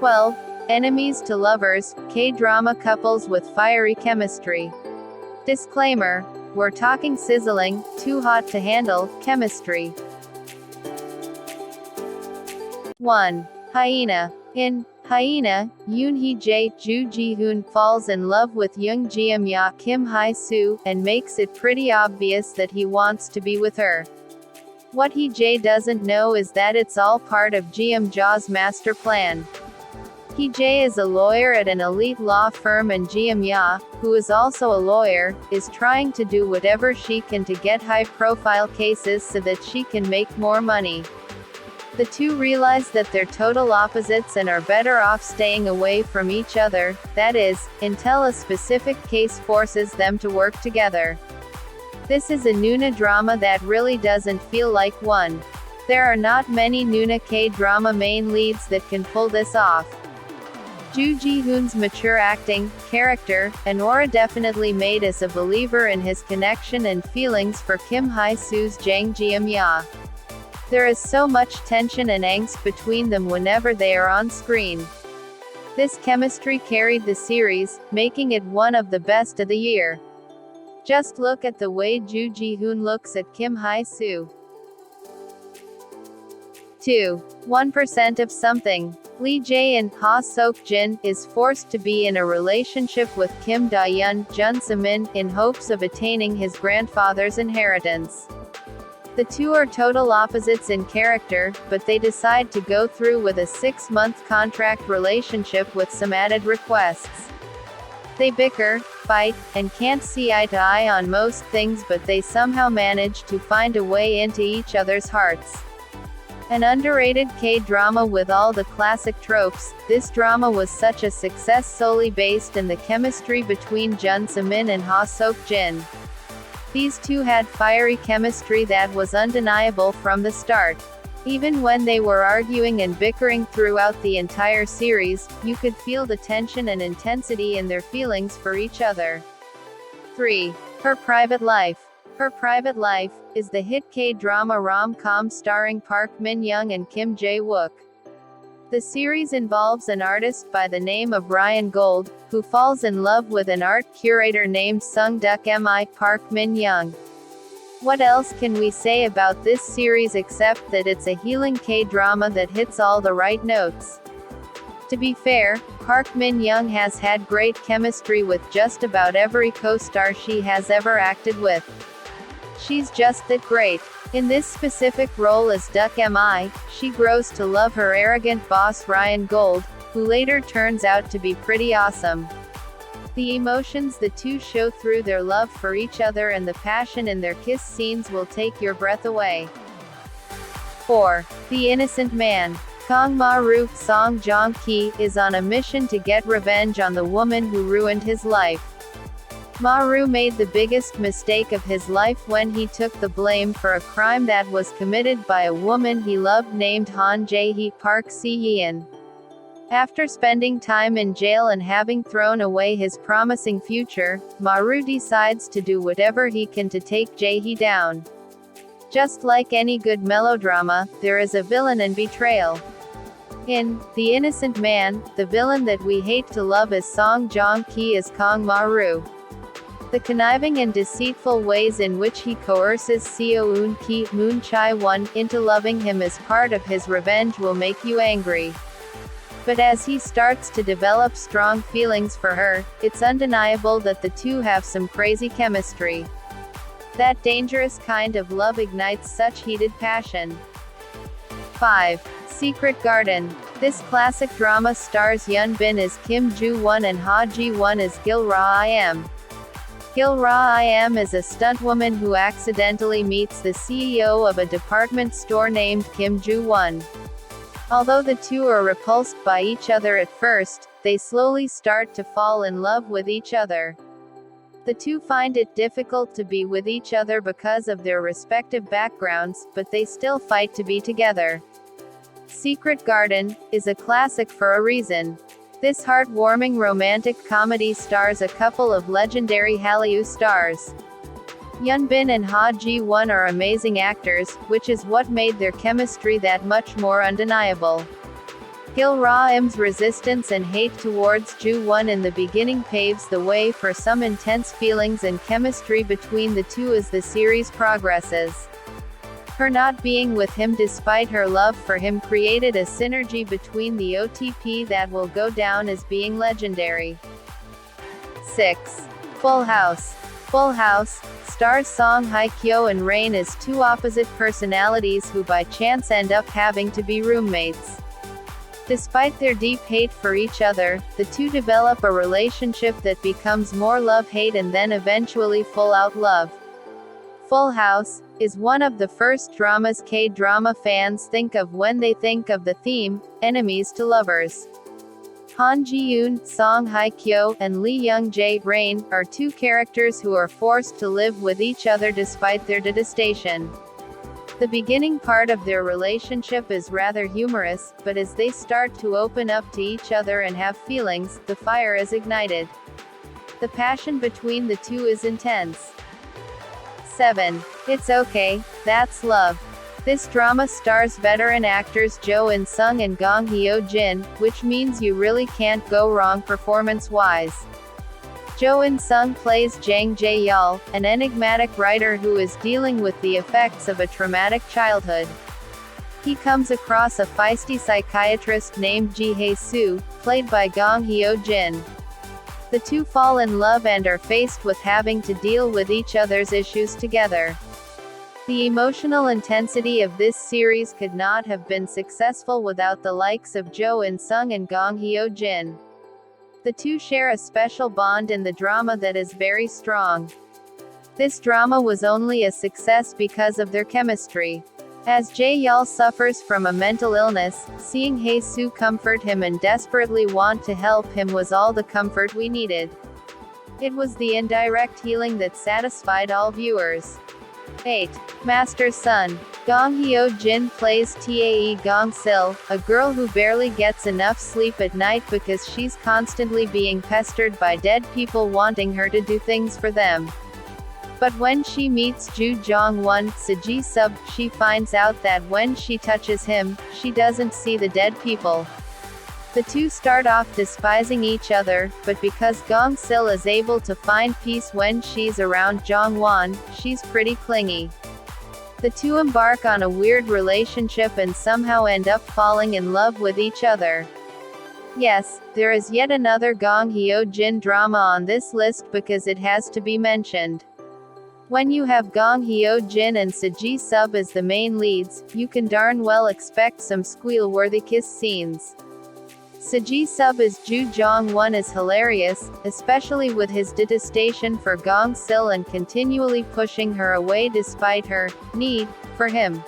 12. Enemies to lovers, K-drama couples with fiery chemistry. Disclaimer. We're talking sizzling, too hot to handle, chemistry. 1. Hyena. In Hyena, Hyeonhee Ju Ji-hoon falls in love with young Jeom-ya Kim Hae-soo, and makes it pretty obvious that he wants to be with her. What Jae doesn't know is that it's all part of Jeom-ja's master plan. Jae is a lawyer at an elite law firm, and Jeom-ya, who is also a lawyer, is trying to do whatever she can to get high-profile cases so that she can make more money. The two realize that they're total opposites and are better off staying away from each other, that is, until a specific case forces them to work together. This is a Nuna drama that really doesn't feel like one. There are not many Nuna K-drama main leads that can pull this off. Ju Ji-hoon's mature acting, character, and aura definitely made us a believer in his connection and feelings for Kim Hae-soo's Jang Jeom-ya. There is so much tension and angst between them whenever they are on screen. This chemistry carried the series, making it one of the best of the year. Just look at the way Ju Ji-hoon looks at Kim Hae-soo. 2. 1% of something. Jae and Ha Seungjin is forced to be in a relationship with Kim Da-yeon, Jun Se-min, in hopes of attaining his grandfather's inheritance. The two are total opposites in character, but they decide to go through with a 6-month contract relationship with some added requests. They bicker, fight, and can't see eye to eye on most things, but they somehow manage to find a way into each other's hearts. An underrated K-drama with all the classic tropes, this drama was such a success solely based in the chemistry between Jun Se-min and Ha Seungjin. These two had fiery chemistry that was undeniable from the start. Even when they were arguing and bickering throughout the entire series, you could feel the tension and intensity in their feelings for each other. 3. Her Private Life. Her Private Life is the hit K-drama rom-com starring Park Min-young and Kim Jae-wook. The series involves an artist by the name of Ryan Gold, who falls in love with an art curator named Sung-duk Mi Park Min-young. What else can we say about this series except that it's a healing K-drama that hits all the right notes? To be fair, Park Min-young has had great chemistry with just about every co-star she has ever acted with. She's just that great. In this specific role as Duk Mi, she grows to love her arrogant boss Ryan Gold, who later turns out to be pretty awesome. The emotions the two show through their love for each other and the passion in their kiss scenes will take your breath away. 4. The Innocent Man. Kang Ma-ru, Song Joong-ki, is on a mission to get revenge on the woman who ruined his life. Ma-ru made the biggest mistake of his life when he took the blame for a crime that was committed by a woman he loved named Han Jae-hee Park Si-yeon. After spending time in jail and having thrown away his promising future, Ma-ru decides to do whatever he can to take Jae-hee down. Just like any good melodrama, there is a villain and betrayal. In The Innocent Man, the villain that we hate to love as Song Joong-ki is Kang Ma-ru. The conniving and deceitful ways in which he coerces Seo Eun-ki, Moon Chae-won, into loving him as part of his revenge will make you angry. But as he starts to develop strong feelings for her, it's undeniable that the two have some crazy chemistry. That dangerous kind of love ignites such heated passion. 5. Secret Garden. This classic drama stars Yeon Bin as Kim Joo-won and Ha Ji-won as Gil Ra-im. Gil Ra-im is a stuntwoman who accidentally meets the CEO of a department store named Kim Joo-won. Although the two are repulsed by each other at first, they slowly start to fall in love with each other. The two find it difficult to be with each other because of their respective backgrounds, but they still fight to be together. Secret Garden is a classic for a reason. This heartwarming romantic comedy stars a couple of legendary Hallyu stars. Yeon Bin and Ha Ji-won are amazing actors, which is what made their chemistry that much more undeniable. Gil-ra-im's resistance and hate towards Ju-won in the beginning paves the way for some intense feelings and chemistry between the two as the series progresses. Her not being with him despite her love for him created a synergy between the OTP that will go down as being legendary. 6. Full House. Full House stars Song Hye-kyo and Rain as two opposite personalities who by chance end up having to be roommates. Despite their deep hate for each other, the two develop a relationship that becomes more love-hate and then eventually full-out love. Full House is one of the first dramas K-drama fans think of when they think of the theme, enemies to lovers. Han Ji-yoon, Song Hye-kyo, and Lee Young-jae, Rain, are two characters who are forced to live with each other despite their detestation. The beginning part of their relationship is rather humorous, but as they start to open up to each other and have feelings, the fire is ignited. The passion between the two is intense. 7. It's Okay, That's Love. This drama stars veteran actors Jo In-sung and Gong Hyo-jin, which means you really can't go wrong performance-wise. Jo In-sung plays Jang Jae-yeol, an enigmatic writer who is dealing with the effects of a traumatic childhood. He comes across a feisty psychiatrist named Ji-hae-soo, played by Gong Hyo-jin. The two fall in love and are faced with having to deal with each other's issues together. The emotional intensity of this series could not have been successful without the likes of Jo In-sung and Gong Hyo-jin. The two share a special bond in the drama that is very strong. This drama was only a success because of their chemistry. As Jae-yeol suffers from a mental illness, seeing Hae-soo comfort him and desperately want to help him was all the comfort we needed. It was the indirect healing that satisfied all viewers. 8. Master's Son. Gong Hyo-jin plays Tae Gong-sil, a girl who barely gets enough sleep at night because she's constantly being pestered by dead people wanting her to do things for them. But when she meets Ju Jong-won, Ji-sub, she finds out that when she touches him, she doesn't see the dead people. The two start off despising each other, but because Gong-sil is able to find peace when she's around Jong-won, she's pretty clingy. The two embark on a weird relationship and somehow end up falling in love with each other. Yes, there is yet another Gong Hyo-jin drama on this list because it has to be mentioned. When you have Gong Hyo-jin and Ji-sub as the main leads, you can darn well expect some squeal-worthy kiss scenes. Ji-sub as Ju Jong-won is hilarious, especially with his detestation for Gong-sil and continually pushing her away despite her need for him.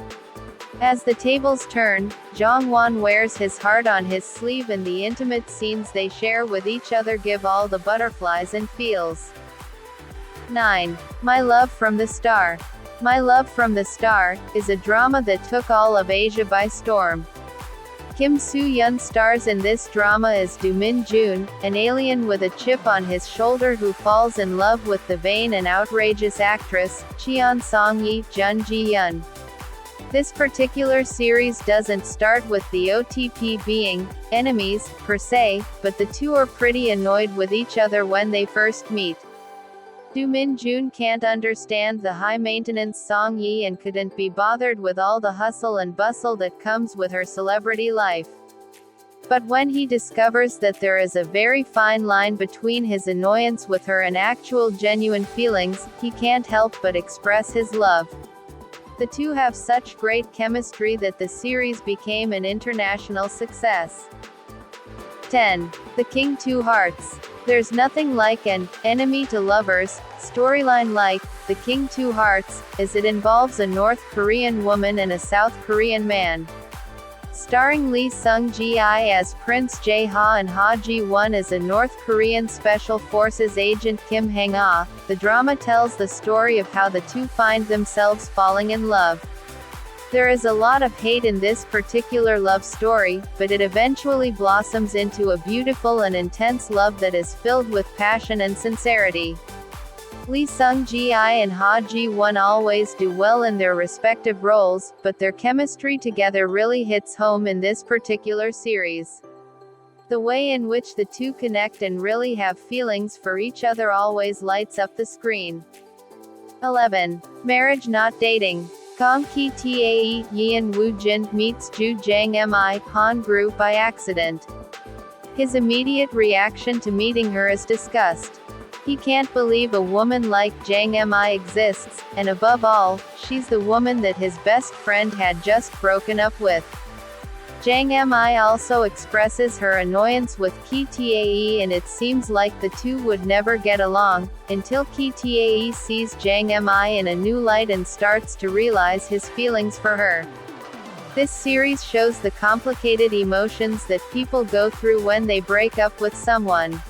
As the tables turn, Jong-won wears his heart on his sleeve and the intimate scenes they share with each other give all the butterflies and feels. 9. My Love from the Star. My Love from the Star is a drama that took all of Asia by storm. Kim Soo-yeon stars in this drama as Do Min-joon, an alien with a chip on his shoulder who falls in love with the vain and outrageous actress, Cheon Song-yi, Jun Ji-yeon. This particular series doesn't start with the OTP being enemies, per se, but the two are pretty annoyed with each other when they first meet. Do Min-joon can't understand the high-maintenance Song-yi and couldn't be bothered with all the hustle and bustle that comes with her celebrity life. But when he discovers that there is a very fine line between his annoyance with her and actual genuine feelings, he can't help but express his love. The two have such great chemistry that the series became an international success. 10. The King Two Hearts. There's nothing like an enemy to lovers storyline like The King Two Hearts, as it involves a North Korean woman and a South Korean man. Starring Lee Sung-ji as Prince Jae-ha and Ha Ji-won as a North Korean Special Forces agent Kim Hang-ah, the drama tells the story of how the two find themselves falling in love. There is a lot of hate in this particular love story, but it eventually blossoms into a beautiful and intense love that is filled with passion and sincerity. Lee Seung-gi and Ha Ji-won always do well in their respective roles, but their chemistry together really hits home in this particular series. The way in which the two connect and really have feelings for each other always lights up the screen. 11. Marriage Not Dating. Gong Ki Tae, Yeon Woo-jin meets Ju Jang-mi, Han-gru by accident. His immediate reaction to meeting her is disgust. He can't believe a woman like Jang-mi exists, and above all, she's the woman that his best friend had just broken up with. Jang-mi also expresses her annoyance with Ki Tae, and it seems like the two would never get along, until Ki Tae sees Jang-mi in a new light and starts to realize his feelings for her. This series shows the complicated emotions that people go through when they break up with someone.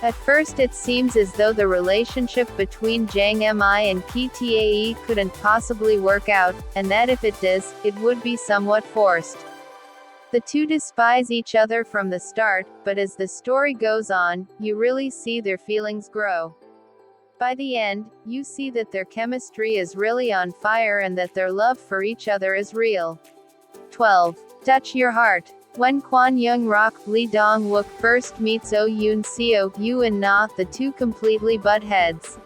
At first it seems as though the relationship between Jang-mi and Ki Tae couldn't possibly work out, and that if it does, it would be somewhat forced. The two despise each other from the start, but as the story goes on, you really see their feelings grow. By the end, you see that their chemistry is really on fire and that their love for each other is real. 12. Touch Your Heart. When Kwon Young-rock, Lee Dong-wook first meets Oh Yoon-seo, Na, the two completely butt heads.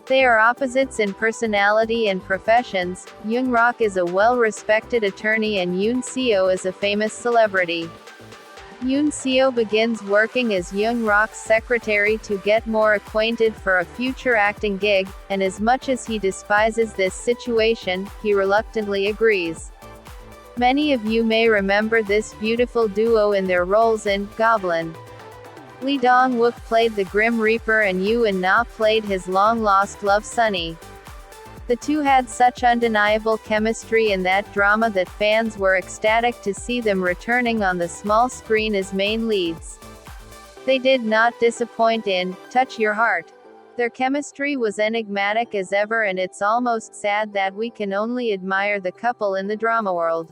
They are opposites in personality and professions. Young-rock is a well-respected attorney and Yoon-seo is a famous celebrity. Yoon-seo begins working as Young-rock's secretary to get more acquainted for a future acting gig, and as much as he despises this situation, he reluctantly agrees. Many of you may remember this beautiful duo in their roles in Goblin. Lee Dong-wook played the Grim Reaper and Na played his long-lost love Sunny. The two had such undeniable chemistry in that drama that fans were ecstatic to see them returning on the small screen as main leads. They did not disappoint in Touch Your Heart. Their chemistry was enigmatic as ever, and it's almost sad that we can only admire the couple in the drama world.